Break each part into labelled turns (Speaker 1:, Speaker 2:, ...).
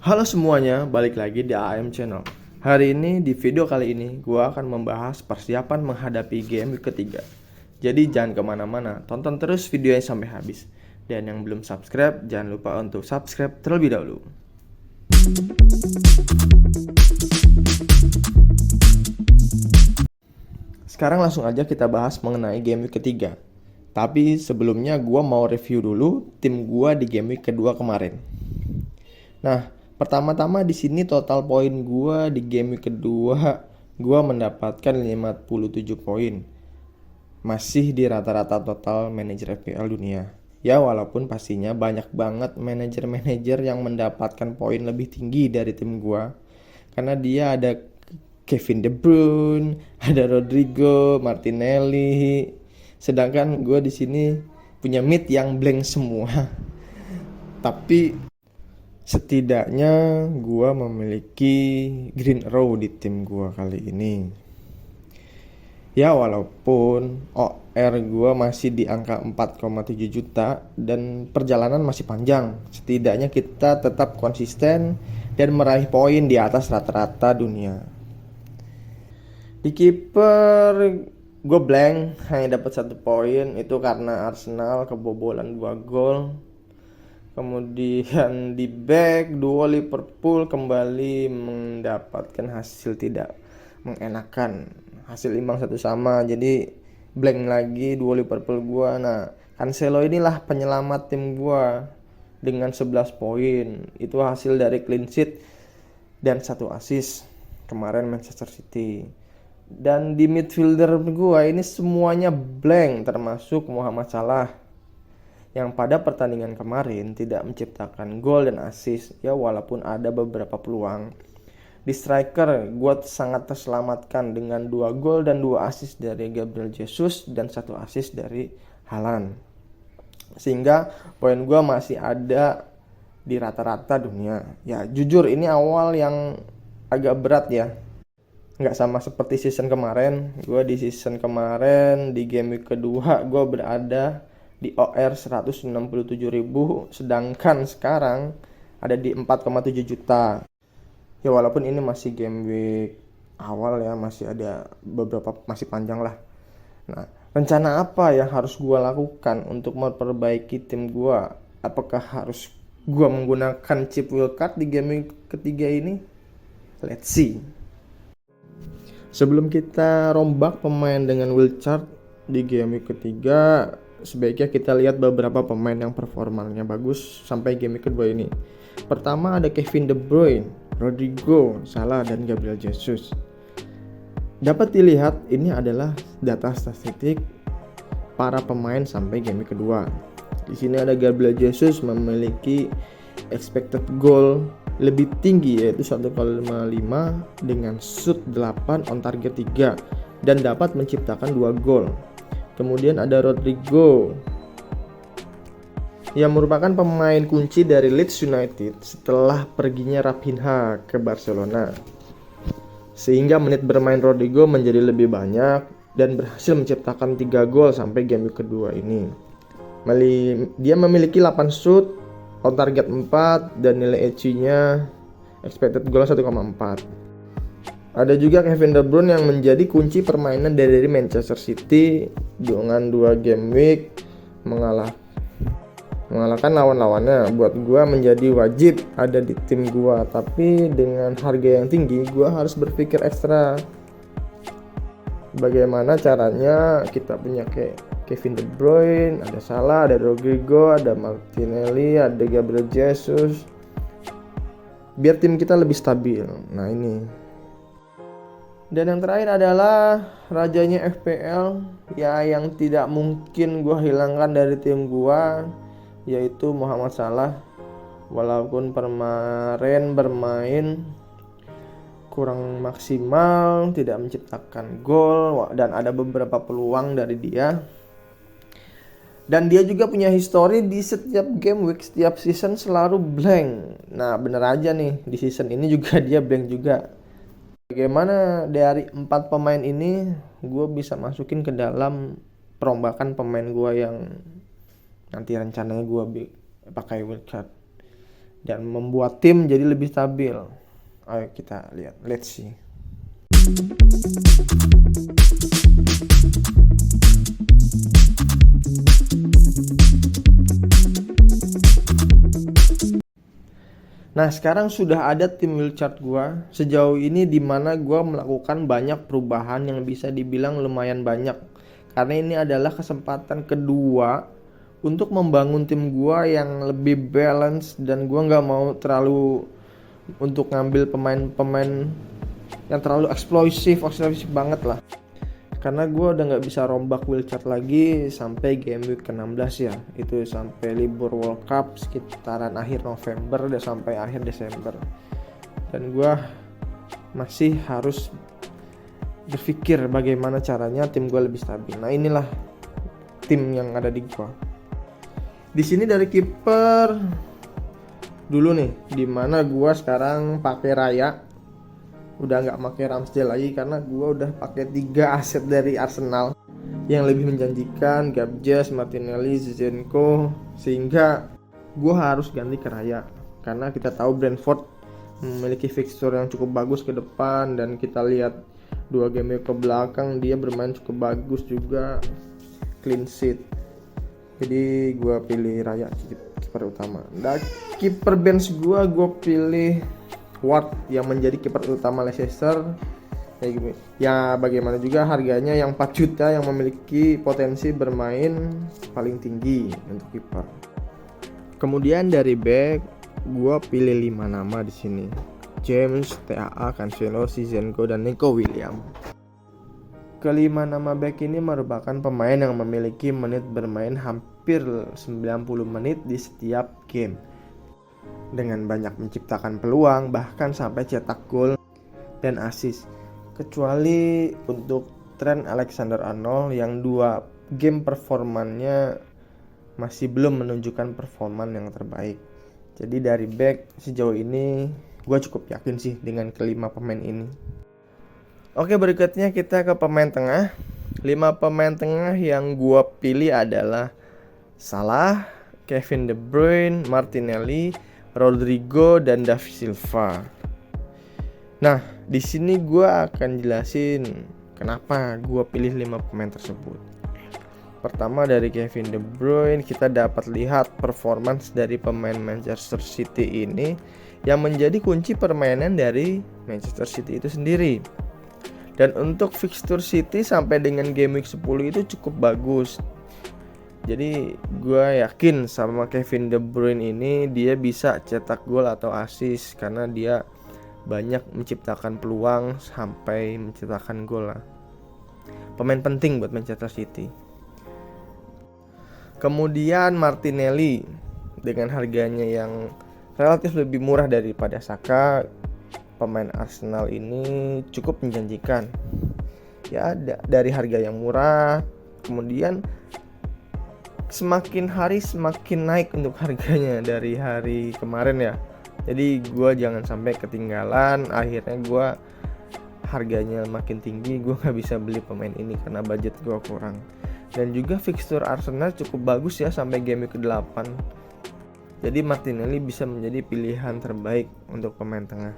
Speaker 1: Halo semuanya, balik lagi di AM Channel. Hari ini, di video kali ini, gue akan membahas persiapan menghadapi game week ketiga. Jadi jangan kemana-mana, tonton terus videonya sampai habis. Dan yang belum subscribe, jangan lupa untuk subscribe terlebih dahulu. Sekarang langsung aja kita bahas mengenai game week ketiga. Tapi sebelumnya gue mau review dulu tim gue di game week kedua kemarin. Nah, pertama-tama di sini total poin gua di game week kedua gua mendapatkan 57 poin. Masih di rata-rata total manajer FPL dunia. Ya walaupun pastinya banyak banget manajer-manajer yang mendapatkan poin lebih tinggi dari tim gua. Karena dia ada Kevin De Bruyne, ada Rodrigo, Martinelli. Sedangkan gua di sini punya mid yang blank semua. Tapi setidaknya gua memiliki green arrow di tim gua kali ini. Ya walaupun OR gua masih di angka 4,7 juta dan perjalanan masih panjang. Setidaknya kita tetap konsisten dan meraih poin di atas rata-rata dunia. Di kiper gue blank, hanya dapat 1 poin. Itu karena Arsenal kebobolan 2 gol. Kemudian di back duo Liverpool kembali mendapatkan hasil tidak mengenakan, hasil imbang 1-1. Jadi blank lagi duo Liverpool gua. Nah, Cancelo inilah penyelamat tim gua dengan 11 poin. Itu hasil dari clean sheet dan 1 assist kemarin Manchester City. Dan di midfielder gua ini semuanya blank termasuk Muhammad Salah yang pada pertandingan kemarin tidak menciptakan gol dan assist. Ya walaupun ada beberapa peluang. Di striker gue sangat terselamatkan dengan 2 gol dan 2 assist dari Gabriel Jesus dan 1 assist dari Haaland. Sehingga poin gue masih ada di rata-rata dunia. Ya jujur ini awal yang agak berat ya. Nggak sama seperti season kemarin. Gue di season kemarin di game week kedua gue berada di OR 167.000, sedangkan sekarang ada di 4,7 juta. Ya walaupun ini masih game week awal ya, masih ada beberapa, masih panjang lah. Nah, rencana apa yang harus gue lakukan untuk memperbaiki tim gue? Apakah harus gue menggunakan chip wildcard di game week ketiga ini? Let's see. Sebelum kita rombak pemain dengan wildcard di game week ketiga, sebaiknya kita lihat beberapa pemain yang performanya bagus sampai game kedua ini. Pertama ada Kevin De Bruyne, Rodrigo, Salah, dan Gabriel Jesus. Dapat dilihat ini adalah data statistik para pemain sampai game kedua. Di sini ada Gabriel Jesus memiliki expected goal lebih tinggi yaitu 1,55 dengan shoot 8 on target 3 dan dapat menciptakan 2 gol. Kemudian ada Rodrigo yang merupakan pemain kunci dari Leeds United setelah perginya Raphinha ke Barcelona. Sehingga menit bermain Rodrigo menjadi lebih banyak dan berhasil menciptakan 3 gol sampai game kedua ini. Dia memiliki 8 shoot, on target 4 dan nilai XG-nya expected goal 1,4. Ada juga Kevin De Bruyne yang menjadi kunci permainan dari Manchester City dengan 2 game week mengalahkan lawan-lawannya. Buat gua menjadi wajib ada di tim gua, tapi dengan harga yang tinggi gua harus berpikir ekstra. Bagaimana caranya kita punya kayak Kevin De Bruyne, ada Salah, ada Rodrigo, ada Martinelli, ada Gabriel Jesus, biar tim kita lebih stabil. Nah ini. Dan yang terakhir adalah rajanya FPL ya, yang tidak mungkin gue hilangkan dari tim gue, yaitu Muhammad Salah. Walaupun kemarin bermain kurang maksimal, tidak menciptakan gol dan ada beberapa peluang dari dia. Dan dia juga punya histori di setiap game week, setiap season selalu blank. Nah bener aja nih, di season ini juga dia blank juga. Bagaimana dari 4 pemain ini gue bisa masukin ke dalam perombakan pemain gue yang nanti rencananya gue pakai wildcard. dan membuat tim jadi lebih stabil. Ayo kita lihat, let's see. Nah, sekarang sudah ada tim wheelchart gua sejauh ini, di mana gua melakukan banyak perubahan yang bisa dibilang lumayan banyak. Karena ini adalah kesempatan kedua untuk membangun tim gua yang lebih balance, dan gua nggak mau terlalu untuk ngambil pemain-pemain yang terlalu eksplosif banget lah. Karena gue udah nggak bisa rombak wheelchart lagi sampai game week ke-16 ya. Itu sampai libur World Cup sekitaran akhir November dan sampai akhir Desember. Dan gue masih harus berpikir bagaimana caranya tim gue lebih stabil. Nah, inilah tim yang ada di gue. Di sini dari kiper dulu nih, dimana gue sekarang pakai Raya. Udah nggak pakai Ramsdale lagi karena gue udah pakai 3 aset dari Arsenal yang lebih menjanjikan, Gabjes, Martinelli, Zinchenko, sehingga gue harus ganti ke Raya. Karena kita tahu Brentford memiliki fixture yang cukup bagus ke depan, dan kita lihat 2 game ke belakang dia bermain cukup bagus juga, clean sheet. Jadi gue pilih Raya kiper utama. Dan kiper bench gue pilih Ward yang menjadi kiper utama Leicester. Ya bagaimana juga harganya yang 4 juta yang memiliki potensi bermain paling tinggi untuk kiper. Kemudian dari back gua pilih 5 nama di sini. James, TAA, Cancelo, Zinchenko, dan Nico Williams. Kelima nama back ini merupakan pemain yang memiliki menit bermain hampir 90 menit di setiap game, dengan banyak menciptakan peluang, bahkan sampai cetak gol dan assist. Kecuali untuk Trent Alexander-Arnold yang 2 game performannya masih belum menunjukkan performan yang terbaik. Jadi dari back sejauh ini gue cukup yakin sih dengan kelima pemain ini. Oke, berikutnya kita ke pemain tengah. 5 pemain tengah yang gue pilih adalah Salah, Kevin De Bruyne, Martinelli, Rodrigo, dan David Silva. Nah, di sini gue akan jelasin kenapa gue pilih 5 pemain tersebut. Pertama, dari Kevin De Bruyne, kita dapat lihat performance dari pemain Manchester City ini yang menjadi kunci permainan dari Manchester City itu sendiri. Dan untuk fixture City sampai dengan game week 10 itu cukup bagus. Jadi gue yakin sama Kevin De Bruyne ini dia bisa cetak gol atau assist, karena dia banyak menciptakan peluang sampai menciptakan gol lah. Pemain penting buat Manchester City. Kemudian Martinelli dengan harganya yang relatif lebih murah daripada Saka. Pemain Arsenal ini cukup menjanjikan. Ya, dari harga yang murah, kemudian semakin hari semakin naik untuk harganya dari hari kemarin ya. Jadi gue jangan sampai ketinggalan, akhirnya gue harganya makin tinggi, gue gak bisa beli pemain ini karena budget gue kurang. Dan juga fixture Arsenal cukup bagus ya sampai game ke-8. Jadi Martinelli bisa menjadi pilihan terbaik untuk pemain tengah.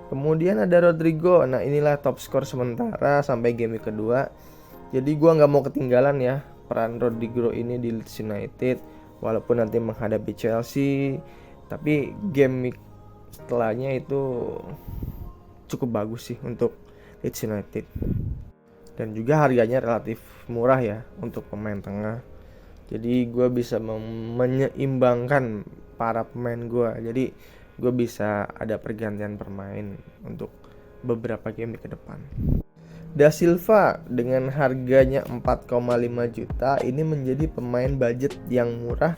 Speaker 1: Kemudian ada Rodrigo. Nah, inilah top skor sementara sampai game kedua. Jadi gue gak mau ketinggalan ya peran Rodrigo ini di Leeds United. Walaupun nanti menghadapi Chelsea, tapi game setelahnya itu cukup bagus sih untuk Leeds United. Dan juga harganya relatif murah ya untuk pemain tengah. Jadi gue bisa menyeimbangkan para pemain gue. Jadi gue bisa ada pergantian permain untuk beberapa game ke depan. Da Silva dengan harganya 4,5 juta ini menjadi pemain budget yang murah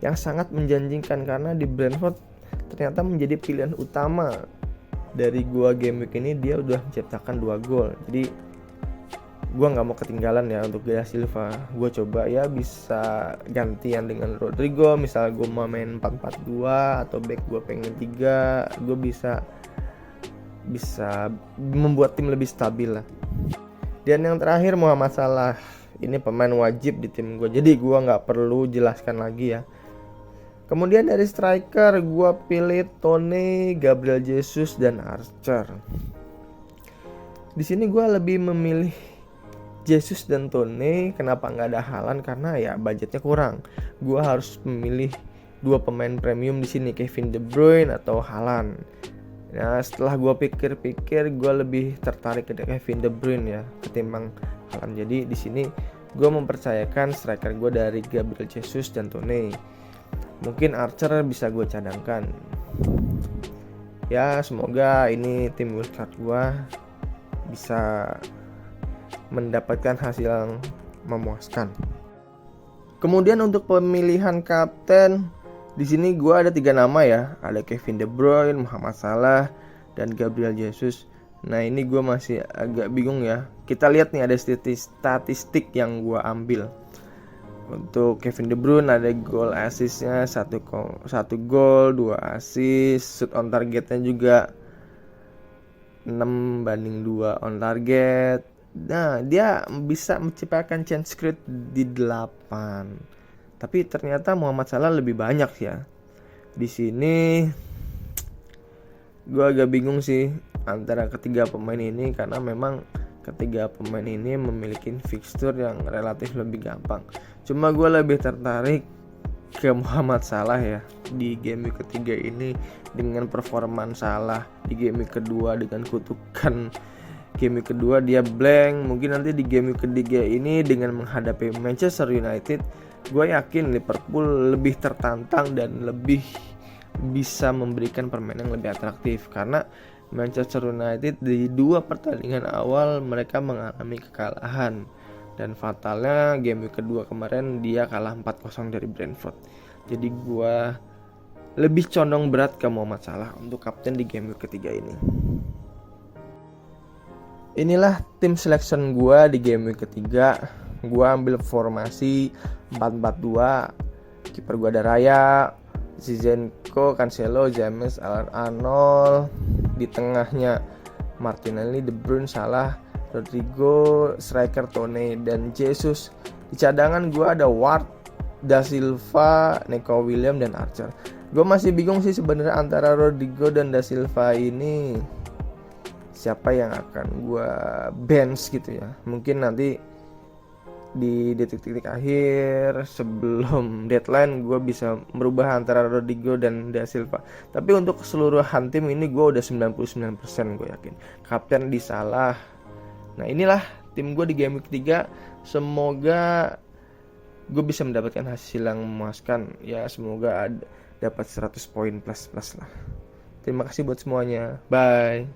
Speaker 1: yang sangat menjanjikan, karena di Brentford ternyata menjadi pilihan utama dari gua game week ini. Dia udah menciptakan 2 gol. Jadi gua nggak mau ketinggalan ya untuk Da Silva. Gua coba ya bisa gantian dengan Rodrigo. Misal gua mau main 4-4-2 atau back gua pengen 3, gua bisa membuat tim lebih stabil lah. Dan yang terakhir Muhammad Salah. Ini pemain wajib di tim gue, jadi gue nggak perlu jelaskan lagi ya. Kemudian dari striker gue pilih Tone, Gabriel Jesus, dan Archer. Di sini gue lebih memilih Jesus dan Tone. Kenapa nggak ada Haaland? Karena ya budgetnya kurang. Gue harus memilih dua pemain premium di sini, Kevin De Bruyne atau Haaland. Nah, setelah gue pikir-pikir, gue lebih tertarik ke Kevin De Bruyne ya ketimbang Haaland. Jadi di sini gue mempercayakan striker gue dari Gabriel Jesus dan Tone. Mungkin Archer bisa gue cadangkan. Ya semoga ini tim wildcard gue bisa mendapatkan hasil yang memuaskan. Kemudian untuk pemilihan kapten, di sini gue ada 3 nama ya. Ada Kevin De Bruyne, Muhammad Salah, dan Gabriel Jesus. Nah ini gue masih agak bingung ya. Kita lihat nih ada statistik yang gue ambil. Untuk Kevin De Bruyne ada gol assistnya 1 gol, 2 assist, shoot on targetnya juga 6/2 on target. Nah, dia bisa menciptakan chance create di 8. Tapi ternyata Muhammad Salah lebih banyak ya. Di sini gue agak bingung sih antara ketiga pemain ini, karena memang ketiga pemain ini memiliki fixture yang relatif lebih gampang. Cuma gue lebih tertarik ke Muhammad Salah ya di game week ketiga ini, dengan performan Salah di game week kedua dengan kutukan game week kedua dia blank. Mungkin nanti di game week ketiga ini dengan menghadapi Manchester United, gue yakin Liverpool lebih tertantang dan lebih bisa memberikan permainan yang lebih atraktif, karena Manchester United di 2 pertandingan awal mereka mengalami kekalahan. Dan fatalnya game week kedua kemarin dia kalah 4-0 dari Brentford. Jadi gue lebih condong berat ke Muhammad Salah untuk kapten di game week ketiga ini. Inilah tim selection gue di game week ketiga. Gue ambil formasi 4-4-2. Kiper gue ada Raya, Zinchenko, Cancelo, James, Arnold. Di tengahnya Martinelli, De Bruyne, Salah, Rodrigo, striker Tone, dan Jesus. Di cadangan gue ada Ward, Da Silva, Neco Williams, dan Archer. Gue masih bingung sih sebenarnya antara Rodrigo dan Da Silva ini siapa yang akan gue bench gitu ya. Mungkin nanti di detik-detik akhir sebelum deadline gue bisa merubah antara Rodrigo dan Da Silva. Tapi untuk keseluruhan tim ini gue udah 99% gue yakin kapten di Salah. Nah inilah tim gue di game week 3. Semoga gue bisa mendapatkan hasil yang memuaskan ya. Semoga dapat 100 poin plus lah. Terima kasih buat semuanya. Bye.